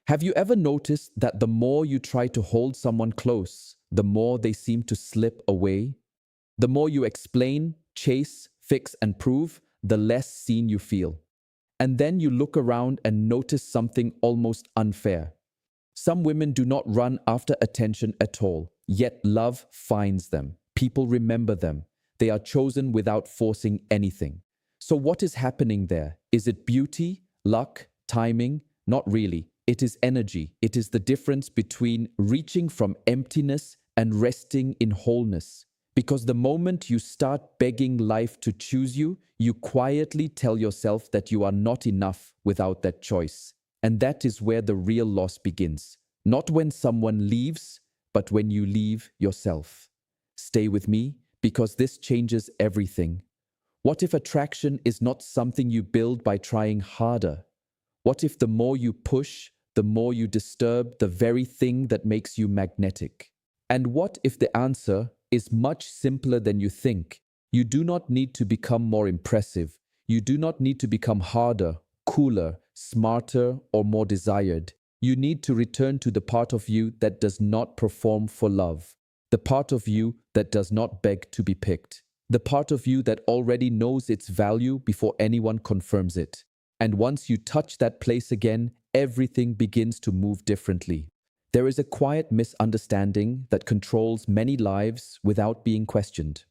Have you ever noticed that the more you try to hold someone close, the more they seem to slip away? The more you explain, chase, fix, and prove, the less seen you feel. And then you look around and notice something almost unfair. Some women do not run after attention at all, yet love finds them. People remember them. They are chosen without forcing anything. So what is happening there? Is it beauty, luck, timing? Not really. It is energy. It is the difference between reaching from emptiness and resting in wholeness. Because the moment you start begging life to choose you, you quietly tell yourself that you are not enough without that choice. And that is where the real loss begins. Not when someone leaves, but when you leave yourself. Stay with me, because this changes everything. What if attraction is not something you build by trying harder? What if the more you push, the more you disturb the very thing that makes you magnetic? And what if the answer is much simpler than you think? You do not need to become more impressive. You do not need to become harder, cooler, smarter, or more desired. You need to return to the part of you that does not perform for love. The part of you that does not beg to be picked. The part of you that already knows its value before anyone confirms it. And once you touch that place again, everything begins to move differently. There is a quiet misunderstanding that controls many lives without being questioned.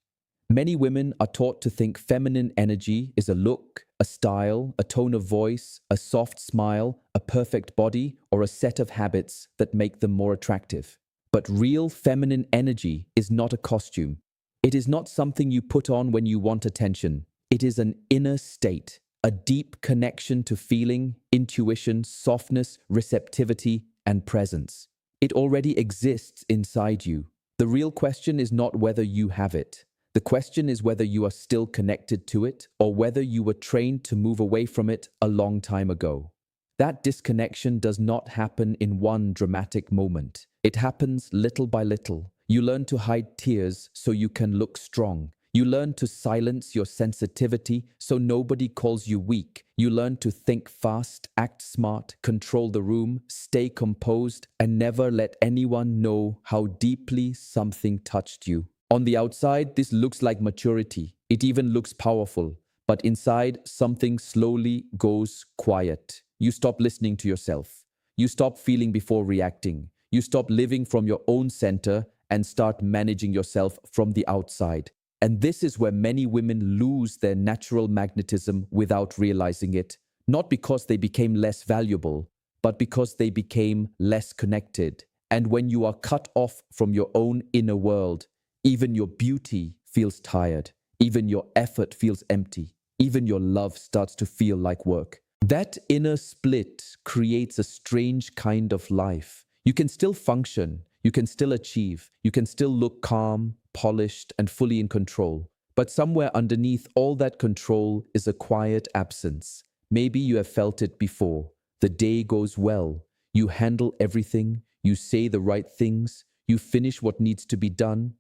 Many women are taught to think feminine energy is a look, a style, a tone of voice, a soft smile, a perfect body, or a set of habits that make them more attractive. But real feminine energy is not a costume. It is not something you put on when you want attention. It is an inner state, a deep connection to feeling, intuition, softness, receptivity, and presence. It already exists inside you. The real question is not whether you have it. The question is whether you are still connected to it or whether you were trained to move away from it a long time ago. That disconnection does not happen in one dramatic moment. It happens little by little. You learn to hide tears so you can look strong. You learn to silence your sensitivity so nobody calls you weak. You learn to think fast, act smart, control the room, stay composed, and never let anyone know how deeply something touched you. On the outside, this looks like maturity. It even looks powerful. But inside, something slowly goes quiet. You stop listening to yourself. You stop feeling before reacting. You stop living from your own center and start managing yourself from the outside. And this is where many women lose their natural magnetism without realizing it, not because they became less valuable, but because they became less connected. And when you are cut off from your own inner world, even your beauty feels tired, even your effort feels empty, even your love starts to feel like work. That inner split creates a strange kind of life. You can still function, you can still achieve, you can still look calm, polished, and fully in control. But somewhere underneath all that control is a quiet absence. Maybe you have felt it before. The day goes well. You handle everything. You say the right things. You finish what needs to be done.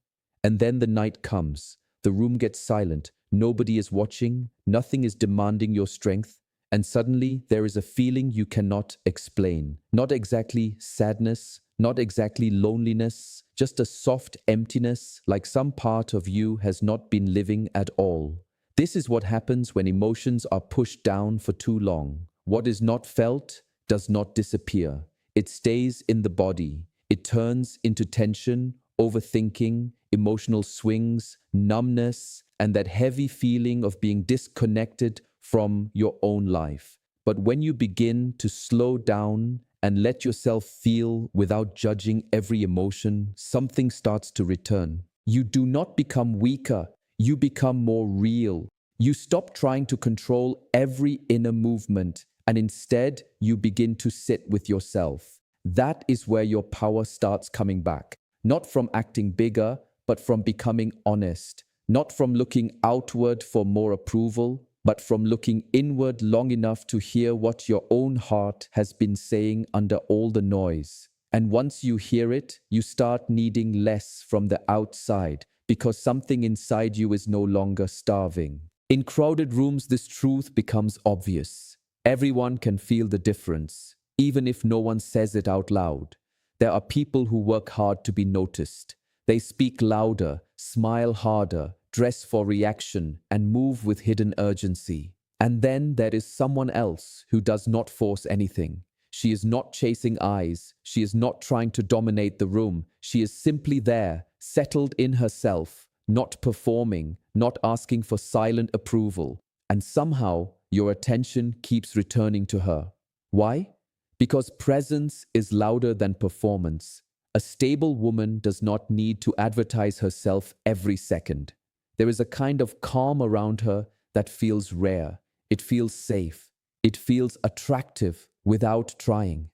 And then the night comes. The room gets silent. Nobody is watching. Nothing is demanding your strength. And suddenly there is a feeling you cannot explain. Not exactly sadness, not exactly loneliness, just a soft emptiness, like some part of you has not been living at all. This is what happens when emotions are pushed down for too long. What is not felt does not disappear. It stays in the body. It turns into tension, overthinking, emotional swings, numbness, and that heavy feeling of being disconnected from your own life. But when you begin to slow down and let yourself feel without judging every emotion, something starts to return. You do not become weaker, you become more real. You stop trying to control every inner movement, and instead you begin to sit with yourself. That is where your power starts coming back. Not from acting bigger, but from becoming honest. Not from looking outward for more approval, but from looking inward long enough to hear what your own heart has been saying under all the noise. And once you hear it, you start needing less from the outside because something inside you is no longer starving. In crowded rooms, this truth becomes obvious. Everyone can feel the difference. even if no one says it out loud. There are people who work hard to be noticed. They speak louder, smile harder, dress for reaction, and move with hidden urgency. And then there is someone else who does not force anything. She is not chasing eyes. She is not trying to dominate the room. She is simply there, settled in herself, not performing, not asking for silent approval. And somehow, your attention keeps returning to her. Why? Because presence is louder than performance. A stable woman does not need to advertise herself every second. There is a kind of calm around her that feels rare. It feels safe. It feels attractive without trying.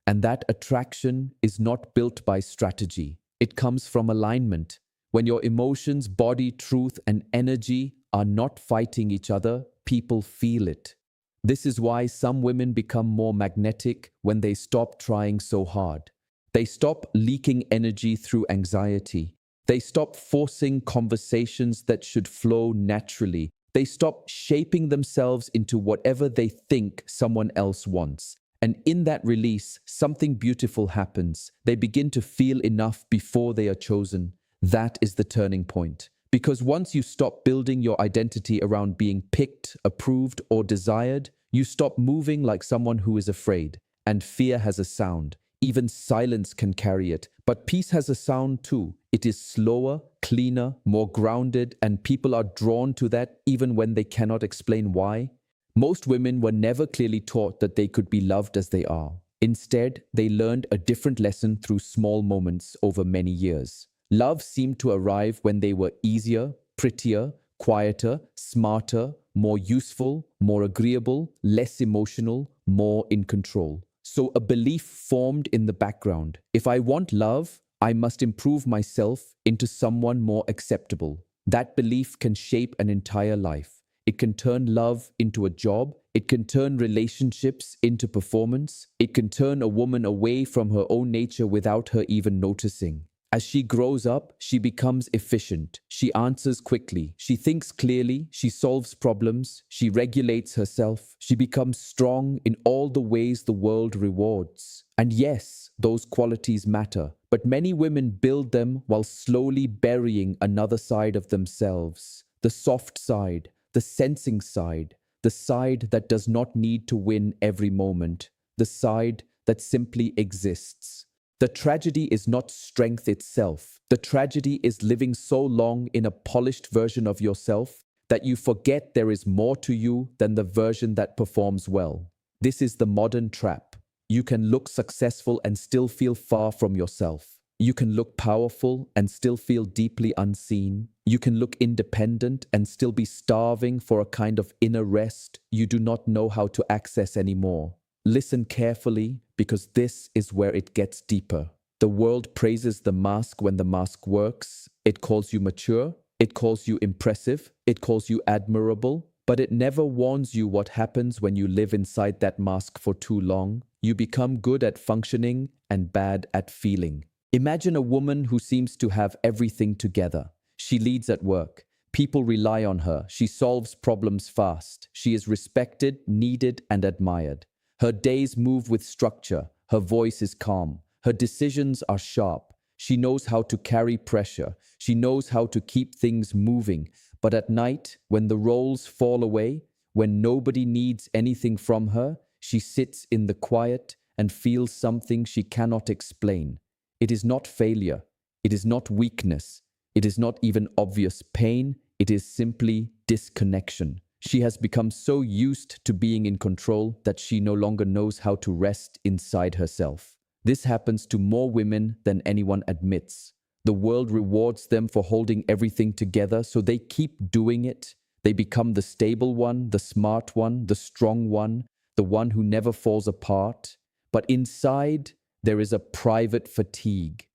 And that attraction is not built by strategy. It comes from alignment. When your emotions, body, truth, and energy are not fighting each other, people feel it. This is why some women become more magnetic when they stop trying so hard. They stop leaking energy through anxiety. They stop forcing conversations that should flow naturally. They stop shaping themselves into whatever they think someone else wants. And in that release, something beautiful happens. They begin to feel enough before they are chosen. That is the turning point. Because once you stop building your identity around being picked, approved, or desired, you stop moving like someone who is afraid. And fear has a sound. Even silence can carry it. But peace has a sound too. It is slower, cleaner, more grounded, and people are drawn to that even when they cannot explain why. Most women were never clearly taught that they could be loved as they are. Instead, they learned a different lesson through small moments over many years. Love seemed to arrive when they were easier, prettier, quieter, smarter, more useful, more agreeable, less emotional, more in control. So a belief formed in the background. If I want love, I must improve myself into someone more acceptable. That belief can shape an entire life. It can turn love into a job. It can turn relationships into performance. It can turn a woman away from her own nature without her even noticing. As she grows up, she becomes efficient. She answers quickly. She thinks clearly. She solves problems. She regulates herself. She becomes strong in all the ways the world rewards. And yes, those qualities matter. But many women build them while slowly burying another side of themselves. The soft side, the sensing side, the side that does not need to win every moment, the side that simply exists. The tragedy is not strength itself. The tragedy is living so long in a polished version of yourself that you forget there is more to you than the version that performs well. This is the modern trap. You can look successful and still feel far from yourself. You can look powerful and still feel deeply unseen. You can look independent and still be starving for a kind of inner rest you do not know how to access anymore. Listen carefully, because this is where it gets deeper. The world praises the mask when the mask works. It calls you mature. It calls you impressive. It calls you admirable. But it never warns you what happens when you live inside that mask for too long. You become good at functioning and bad at feeling. Imagine a woman who seems to have everything together. She leads at work. People rely on her. She solves problems fast. She is respected, needed, and admired. Her days move with structure. Her voice is calm. Her decisions are sharp. She knows how to carry pressure. She knows how to keep things moving. But at night, when the roles fall away, when nobody needs anything from her, she sits in the quiet and feels something she cannot explain. It is not failure. It is not weakness. It is not even obvious pain. It is simply disconnection. She has become so used to being in control that she no longer knows how to rest inside herself. This happens to more women than anyone admits. The world rewards them for holding everything together, so they keep doing it. They become the stable one, the smart one, the strong one, the one who never falls apart. But inside, there is a private fatigue.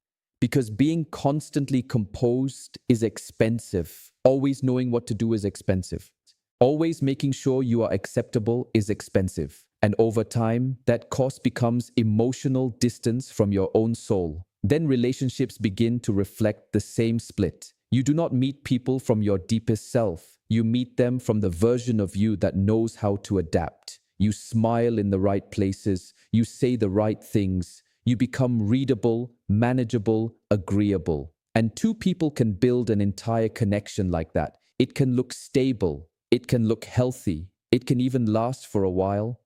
Because being constantly composed is expensive. Always knowing what to do is expensive. Always making sure you are acceptable is expensive. And over time, that cost becomes emotional distance from your own soul. Then relationships begin to reflect the same split. You do not meet people from your deepest self. You meet them from the version of you that knows how to adapt. You smile in the right places. You say the right things. You become readable, manageable, agreeable. And two people can build an entire connection like that. It can look stable. It can look healthy. It can even last for a while.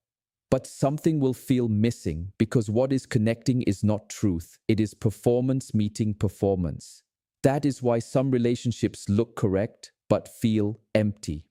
But something will feel missing because what is connecting is not truth. It is performance meeting performance. That is why some relationships look correct but feel empty.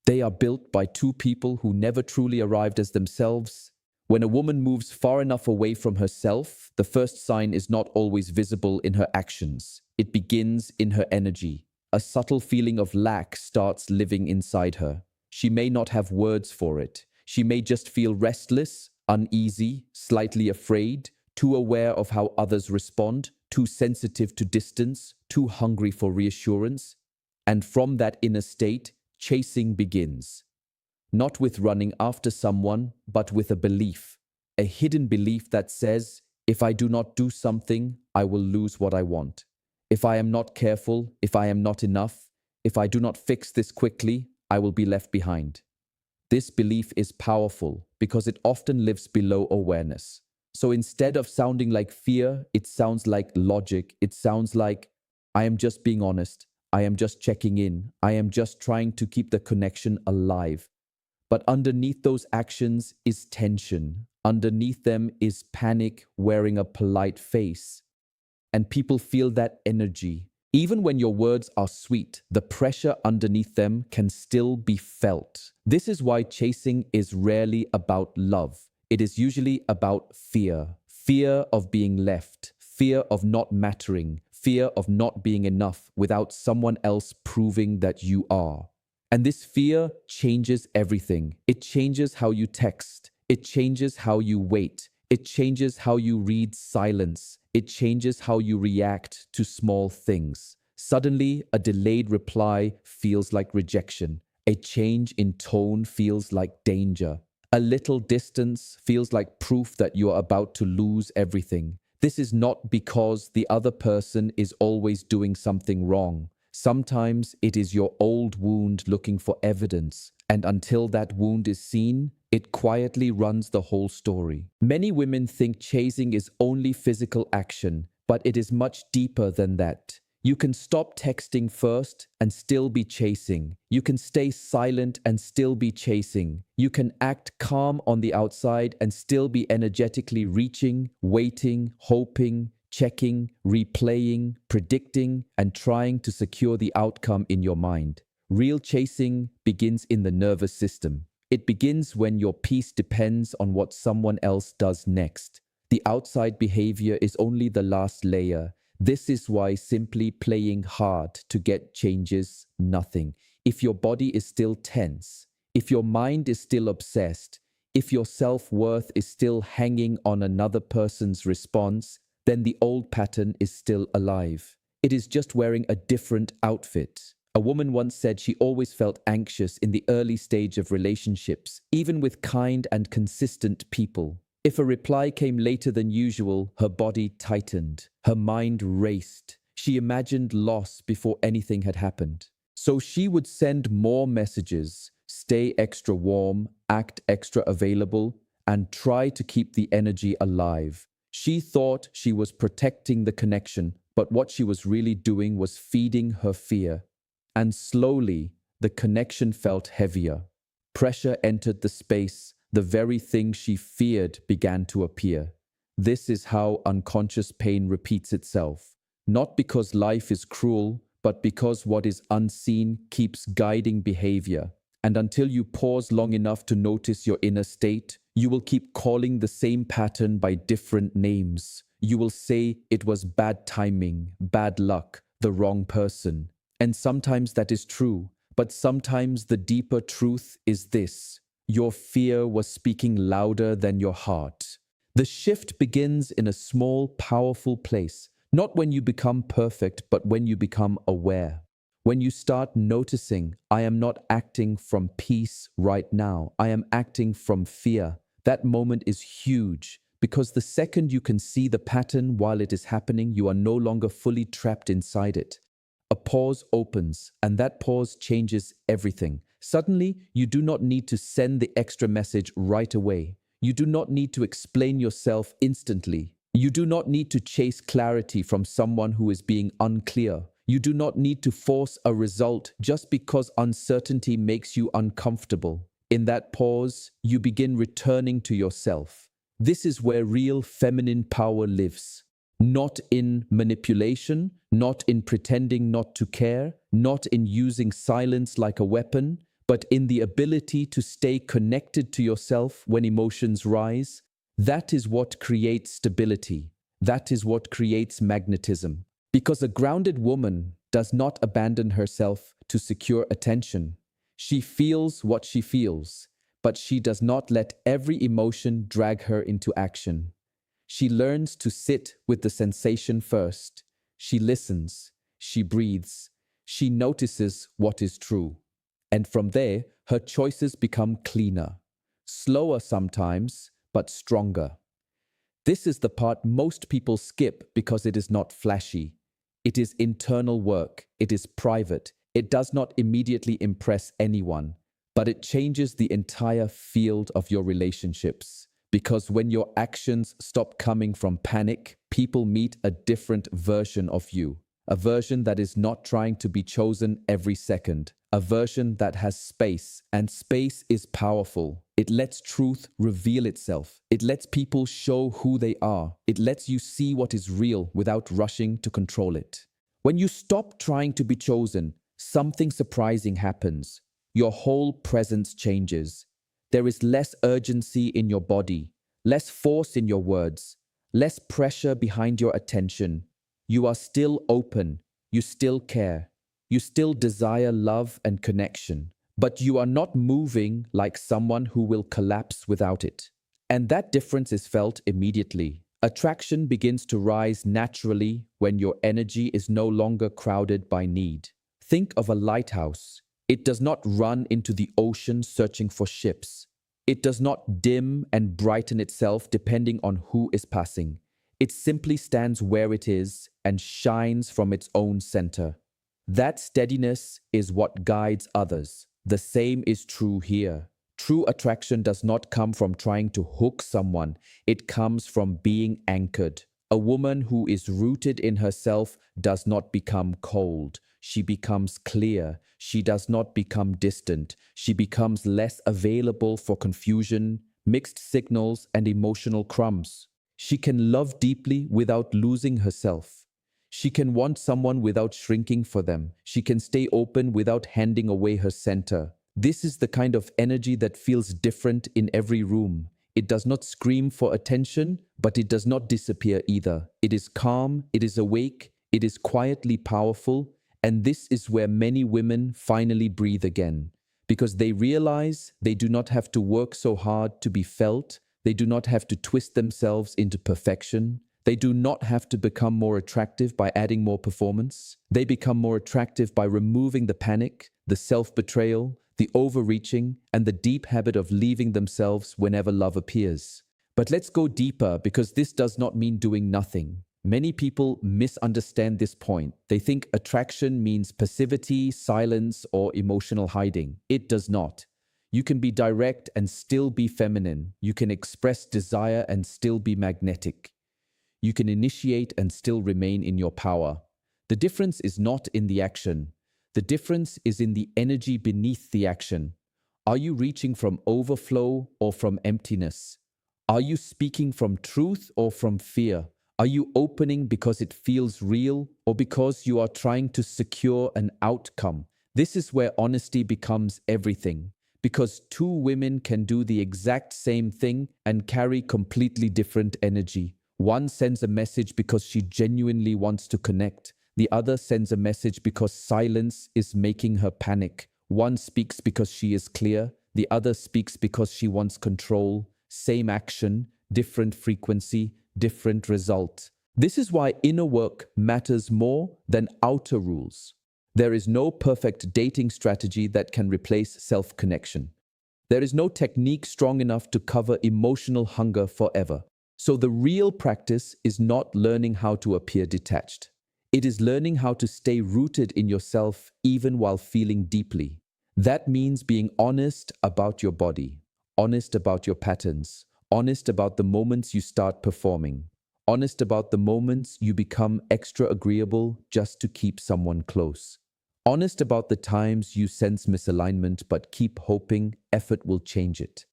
They are built by two people who never truly arrived as themselves. When a woman moves far enough away from herself, the first sign is not always visible in her actions. It begins in her energy. A subtle feeling of lack starts living inside her. She may not have words for it. She may just feel restless, uneasy, slightly afraid, too aware of how others respond, too sensitive to distance, too hungry for reassurance. And from that inner state, chasing begins. Not with running after someone, but with a belief. A hidden belief that says, if I do not do something, I will lose what I want. If I am not careful, if I am not enough, if I do not fix this quickly, I will be left behind. This belief is powerful because it often lives below awareness. So instead of sounding like fear, it sounds like logic. It sounds like, I am just being honest. I am just checking in. I am just trying to keep the connection alive. But underneath those actions is tension. Underneath them is panic wearing a polite face. And people feel that energy. Even when your words are sweet, the pressure underneath them can still be felt. This is why chasing is rarely about love. It is usually about fear. Fear of being left. Fear of not mattering. Fear of not being enough without someone else proving that you are. And this fear changes everything. It changes how you text. It changes how you wait. It changes how you read silence. It changes how you react to small things. Suddenly, a delayed reply feels like rejection. A change in tone feels like danger. A little distance feels like proof that you are about to lose everything. This is not because the other person is always doing something wrong. Sometimes it is your old wound looking for evidence, and until that wound is seen, it quietly runs the whole story. Many women think chasing is only physical action, but it is much deeper than that. You can stop texting first and still be chasing. You can stay silent and still be chasing. You can act calm on the outside and still be energetically reaching, waiting, hoping, checking, replaying, predicting, and trying to secure the outcome in your mind. Real chasing begins in the nervous system. It begins when your peace depends on what someone else does next. The outside behavior is only the last layer. This is why simply playing hard to get changes nothing. If your body is still tense, if your mind is still obsessed, if your self-worth is still hanging on another person's response, then the old pattern is still alive. It is just wearing a different outfit. A woman once said she always felt anxious in the early stage of relationships, even with kind and consistent people. If a reply came later than usual, her body tightened. Her mind raced. She imagined loss before anything had happened. So she would send more messages, stay extra warm, act extra available, and try to keep the energy alive. She thought she was protecting the connection, but what she was really doing was feeding her fear. And slowly, the connection felt heavier. Pressure entered the space. The very thing she feared began to appear. This is how unconscious pain repeats itself. Not because life is cruel, but because what is unseen keeps guiding behavior. And until you pause long enough to notice your inner state, you will keep calling the same pattern by different names. You will say it was bad timing, bad luck, the wrong person. And sometimes that is true, but sometimes the deeper truth is this: your fear was speaking louder than your heart. The shift begins in a small, powerful place, not when you become perfect, but when you become aware. When you start noticing, I am not acting from peace right now, I am acting from fear. That moment is huge because the second you can see the pattern while it is happening, you are no longer fully trapped inside it. A pause opens, and that pause changes everything. Suddenly, you do not need to send the extra message right away. You do not need to explain yourself instantly. You do not need to chase clarity from someone who is being unclear. You do not need to force a result just because uncertainty makes you uncomfortable. In that pause, you begin returning to yourself. This is where real feminine power lives. Not in manipulation, not in pretending not to care, not in using silence like a weapon, but in the ability to stay connected to yourself when emotions rise. That is what creates stability. That is what creates magnetism. Because a grounded woman does not abandon herself to secure attention. She feels what she feels, but she does not let every emotion drag her into action. She learns to sit with the sensation first. She listens. She breathes. She notices what is true. And from there, her choices become cleaner. Slower sometimes, but stronger. This is the part most people skip because it is not flashy. It is internal work. It is private. It does not immediately impress anyone, but it changes the entire field of your relationships. Because when your actions stop coming from panic, people meet a different version of you. A version that is not trying to be chosen every second. A version that has space, and space is powerful. It lets truth reveal itself. It lets people show who they are. It lets you see what is real without rushing to control it. When you stop trying to be chosen, something surprising happens. Your whole presence changes. There is less urgency in your body, less force in your words, less pressure behind your attention. You are still open. You still care. You still desire love and connection, but you are not moving like someone who will collapse without it. And that difference is felt immediately. Attraction begins to rise naturally when your energy is no longer crowded by need. Think of a lighthouse. It does not run into the ocean searching for ships. It does not dim and brighten itself depending on who is passing. It simply stands where it is and shines from its own center. That steadiness is what guides others. The same is true here. True attraction does not come from trying to hook someone. It comes from being anchored. A woman who is rooted in herself does not become cold. She becomes clear. She does not become distant. She becomes less available for confusion, mixed signals, and emotional crumbs. She can love deeply without losing herself. She can want someone without shrinking for them. She can stay open without handing away her center. This is the kind of energy that feels different in every room. It does not scream for attention, but it does not disappear either. It is calm, it is awake, it is quietly powerful, and this is where many women finally breathe again. Because they realize they do not have to work so hard to be felt, they do not have to twist themselves into perfection. They do not have to become more attractive by adding more performance. They become more attractive by removing the panic, the self-betrayal, the overreaching, and the deep habit of leaving themselves whenever love appears. But let's go deeper because this does not mean doing nothing. Many people misunderstand this point. They think attraction means passivity, silence, or emotional hiding. It does not. You can be direct and still be feminine. You can express desire and still be magnetic. You can initiate and still remain in your power. The difference is not in the action. The difference is in the energy beneath the action. Are you reaching from overflow or from emptiness? Are you speaking from truth or from fear? Are you opening because it feels real or because you are trying to secure an outcome? This is where honesty becomes everything. Because two women can do the exact same thing and carry completely different energy. One sends a message because she genuinely wants to connect. The other sends a message because silence is making her panic. One speaks because she is clear. The other speaks because she wants control. Same action, different frequency, different result. This is why inner work matters more than outer rules. There is no perfect dating strategy that can replace self-connection. There is no technique strong enough to cover emotional hunger forever. So the real practice is not learning how to appear detached. It is learning how to stay rooted in yourself even while feeling deeply. That means being honest about your body, honest about your patterns, honest about the moments you start performing, honest about the moments you become extra agreeable just to keep someone close, honest about the times you sense misalignment but keep hoping effort will change it.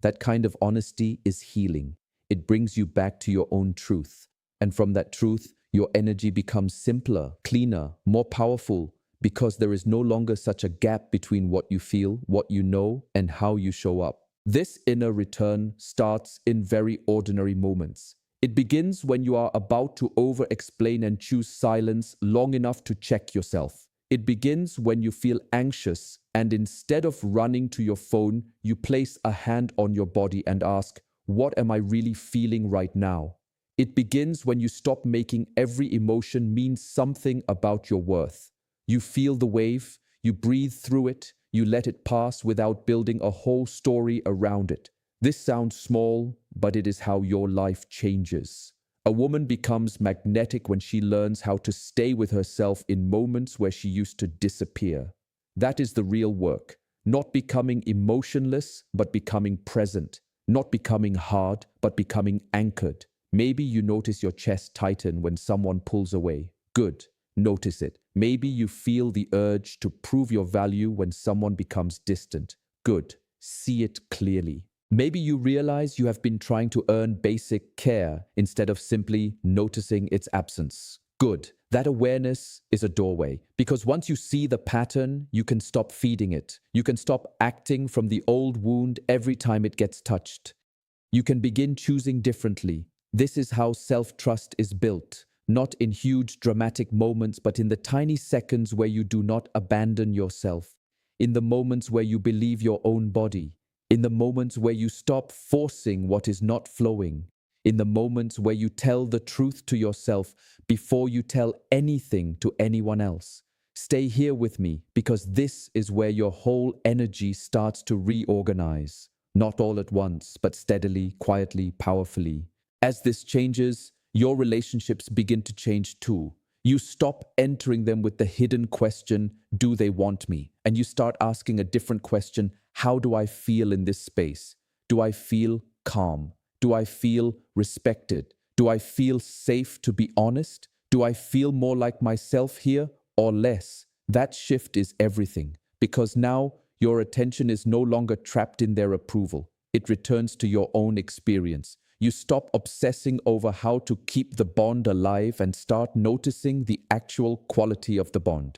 That kind of honesty is healing. It brings you back to your own truth. And from that truth, your energy becomes simpler, cleaner, more powerful, because there is no longer such a gap between what you feel, what you know, and how you show up. This inner return starts in very ordinary moments. It begins when you are about to over explain and choose silence long enough to check yourself. It begins when you feel anxious and instead of running to your phone, you place a hand on your body and ask, "What am I really feeling right now?" It begins when you stop making every emotion mean something about your worth. You feel the wave, you breathe through it, you let it pass without building a whole story around it. This sounds small, but it is how your life changes. A woman becomes magnetic when she learns how to stay with herself in moments where she used to disappear. That is the real work. Not becoming emotionless, but becoming present. Not becoming hard, but becoming anchored. Maybe you notice your chest tighten when someone pulls away. Good. Notice it. Maybe you feel the urge to prove your value when someone becomes distant. Good. See it clearly. Maybe you realize you have been trying to earn basic care instead of simply noticing its absence. Good. That awareness is a doorway because once you see the pattern, you can stop feeding it. You can stop acting from the old wound every time it gets touched. You can begin choosing differently. This is how self-trust is built, not in huge dramatic moments, but in the tiny seconds where you do not abandon yourself, in the moments where you believe your own body, in the moments where you stop forcing what is not flowing, in the moments where you tell the truth to yourself before you tell anything to anyone else. Stay here with me because this is where your whole energy starts to reorganize. Not all at once, but steadily, quietly, powerfully. As this changes, your relationships begin to change too. You stop entering them with the hidden question, "Do they want me?" And you start asking a different question, "How do I feel in this space? Do I feel calm? Do I feel respected? Do I feel safe to be honest? Do I feel more like myself here or less?" That shift is everything because now your attention is no longer trapped in their approval. It returns to your own experience. You stop obsessing over how to keep the bond alive and start noticing the actual quality of the bond.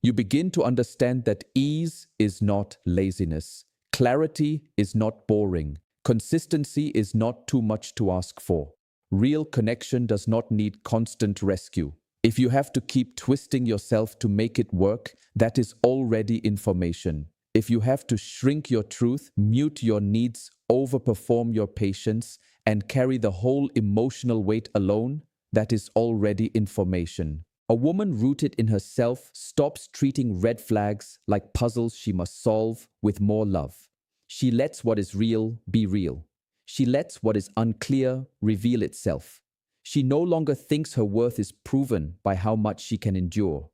You begin to understand that ease is not laziness. Clarity is not boring. Consistency is not too much to ask for. Real connection does not need constant rescue. If you have to keep twisting yourself to make it work, that is already information. If you have to shrink your truth, mute your needs, overperform your patience, and carry the whole emotional weight alone, that is already information. A woman rooted in herself stops treating red flags like puzzles she must solve with more love. She lets what is real be real. She lets what is unclear reveal itself. She no longer thinks her worth is proven by how much she can endure.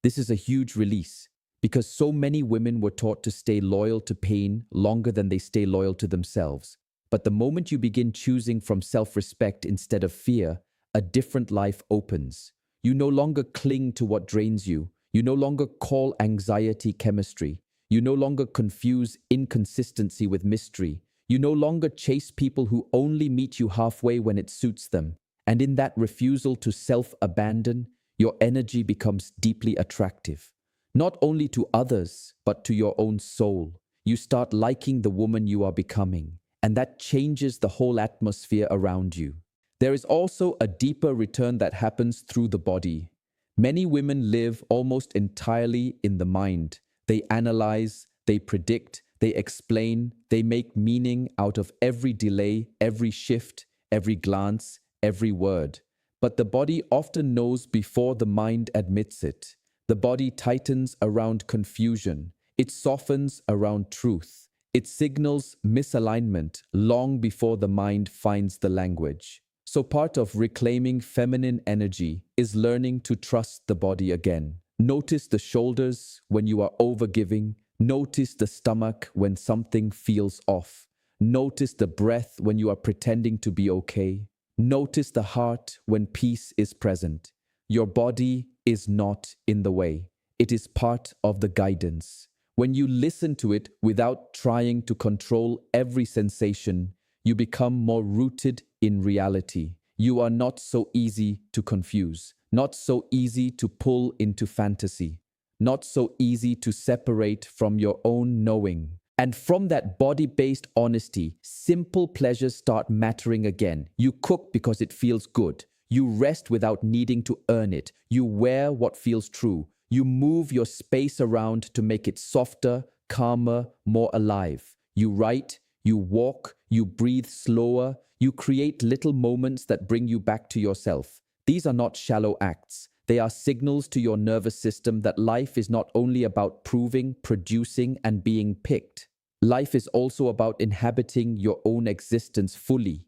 This is a huge release because so many women were taught to stay loyal to pain longer than they stay loyal to themselves. But the moment you begin choosing from self-respect instead of fear, a different life opens. You no longer cling to what drains you. You no longer call anxiety chemistry. You no longer confuse inconsistency with mystery. You no longer chase people who only meet you halfway when it suits them. And in that refusal to self-abandon, your energy becomes deeply attractive. Not only to others, but to your own soul. You start liking the woman you are becoming, and that changes the whole atmosphere around you. There is also a deeper return that happens through the body. Many women live almost entirely in the mind. They analyze, they predict, they explain, they make meaning out of every delay, every shift, every glance, every word. But the body often knows before the mind admits it. The body tightens around confusion. It softens around truth. It signals misalignment long before the mind finds the language. So part of reclaiming feminine energy is learning to trust the body again. Notice the shoulders when you are overgiving. Notice the stomach when something feels off. Notice the breath when you are pretending to be okay. Notice the heart when peace is present. Your body is not in the way. It is part of the guidance. When you listen to it without trying to control every sensation, you become more rooted in reality. You are not so easy to confuse, not so easy to pull into fantasy, not so easy to separate from your own knowing. And from that body-based honesty, simple pleasures start mattering again. You cook because it feels good. You rest without needing to earn it. You wear what feels true. You move your space around to make it softer, calmer, more alive. You write, you walk, you breathe slower. You create little moments that bring you back to yourself. These are not shallow acts. They are signals to your nervous system that life is not only about proving, producing, and being picked. Life is also about inhabiting your own existence fully.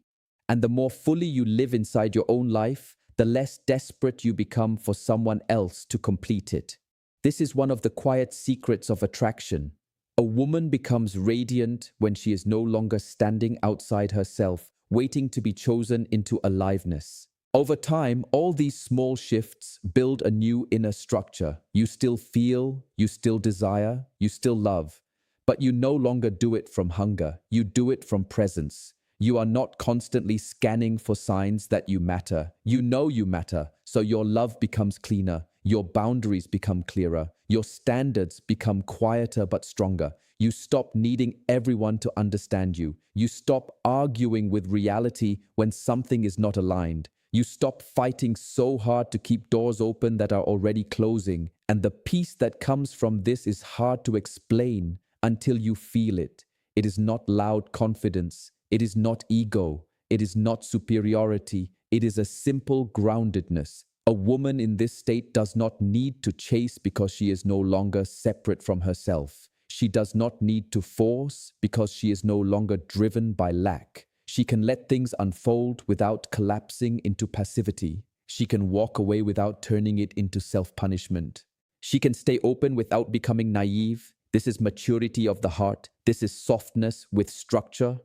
And the more fully you live inside your own life, the less desperate you become for someone else to complete it. This is one of the quiet secrets of attraction. A woman becomes radiant when she is no longer standing outside herself, waiting to be chosen into aliveness. Over time, all these small shifts build a new inner structure. You still feel, you still desire, you still love, but you no longer do it from hunger. You do it from presence. You are not constantly scanning for signs that you matter. You know you matter, so your love becomes cleaner. Your boundaries become clearer. Your standards become quieter but stronger. You stop needing everyone to understand you. You stop arguing with reality when something is not aligned. You stop fighting so hard to keep doors open that are already closing. And the peace that comes from this is hard to explain until you feel it. It is not loud confidence. It is not ego. It is not superiority. It is a simple groundedness. A woman in this state does not need to chase because she is no longer separate from herself. She does not need to force because she is no longer driven by lack. She can let things unfold without collapsing into passivity. She can walk away without turning it into self-punishment. She can stay open without becoming naive. This is maturity of the heart. This is softness with structure.